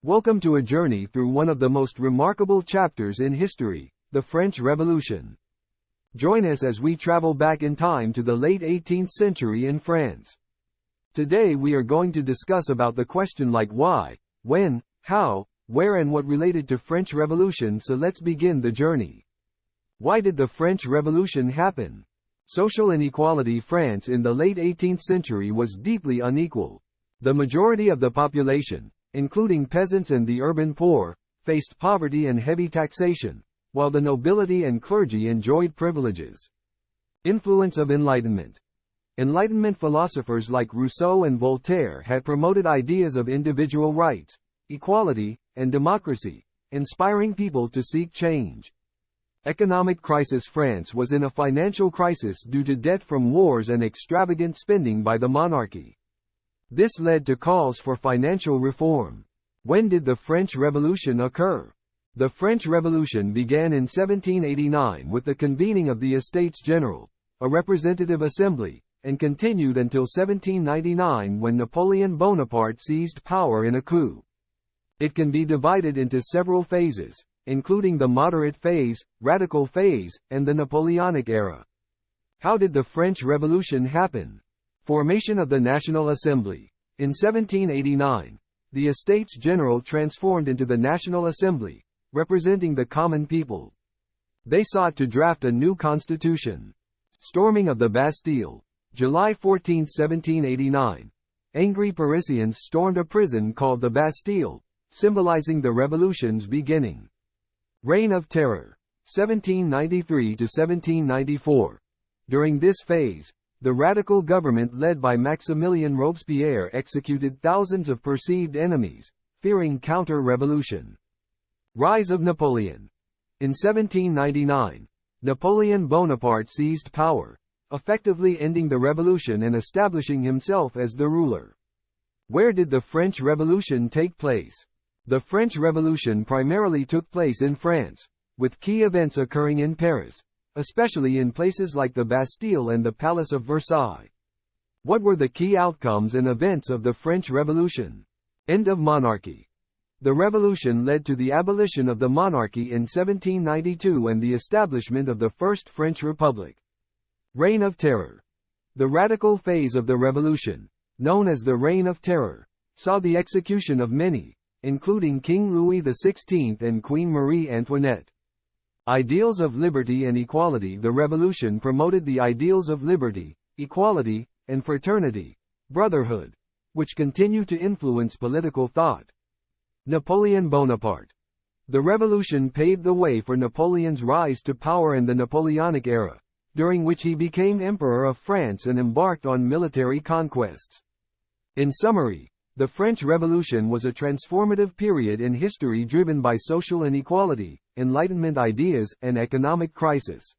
Welcome to a journey through one of the most remarkable chapters in history, the French Revolution. Join us as we travel back in time to the late 18th century in France. Today we are going to discuss about the question like why, when, how, where and what related to French Revolution. So let's begin the journey. Why did the French Revolution happen? Social inequality. France in the late 18th century was deeply unequal. The majority of the population, including peasants and the urban poor, faced poverty and heavy taxation, while the nobility and clergy enjoyed privileges. Influence of Enlightenment. Enlightenment philosophers like Rousseau and Voltaire had promoted ideas of individual rights, equality, and democracy, inspiring people to seek change. Economic crisis. France was in a financial crisis due to debt from wars and extravagant spending by the monarchy. This led to calls for financial reform. When did the French Revolution occur? The French Revolution began in 1789 with the convening of the Estates General, a representative assembly, and continued until 1799 when Napoleon Bonaparte seized power in a coup. It can be divided into several phases, including the moderate phase, radical phase, and the Napoleonic era. How did the French Revolution happen? Formation of the National Assembly. In 1789, the Estates General transformed into the National Assembly, representing the common people. They sought to draft a new constitution. Storming of the Bastille. July 14, 1789. Angry Parisians stormed a prison called the Bastille, symbolizing the revolution's beginning. Reign of Terror. 1793 to 1794. During this phase, the radical government led by Maximilien Robespierre executed thousands of perceived enemies, fearing counter-revolution. Rise of Napoleon. In 1799, Napoleon Bonaparte seized power, effectively ending the revolution and establishing himself as the ruler. Where did the French Revolution take place? The French Revolution primarily took place in France, with key events occurring in Paris, especially in places like the Bastille and the Palace of Versailles. What were the key outcomes and events of the French Revolution? End of monarchy. The revolution led to the abolition of the monarchy in 1792 and the establishment of the First French Republic. Reign of Terror. The radical phase of the revolution, known as the Reign of Terror, saw the execution of many, including King Louis XVI and Queen Marie Antoinette. Ideals of liberty and equality. The revolution promoted the ideals of liberty, equality, and fraternity, brotherhood, which continue to influence political thought. Napoleon Bonaparte. The revolution paved the way for Napoleon's rise to power in the Napoleonic era, during which he became Emperor of France and embarked on military conquests. In summary, the French Revolution was a transformative period in history driven by social inequality, Enlightenment ideas, and economic crisis.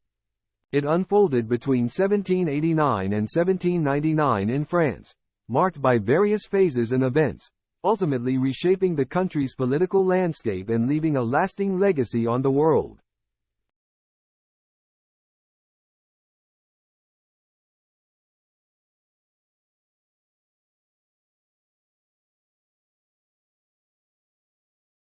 It unfolded between 1789 and 1799 in France, marked by various phases and events, ultimately reshaping the country's political landscape and leaving a lasting legacy on the world.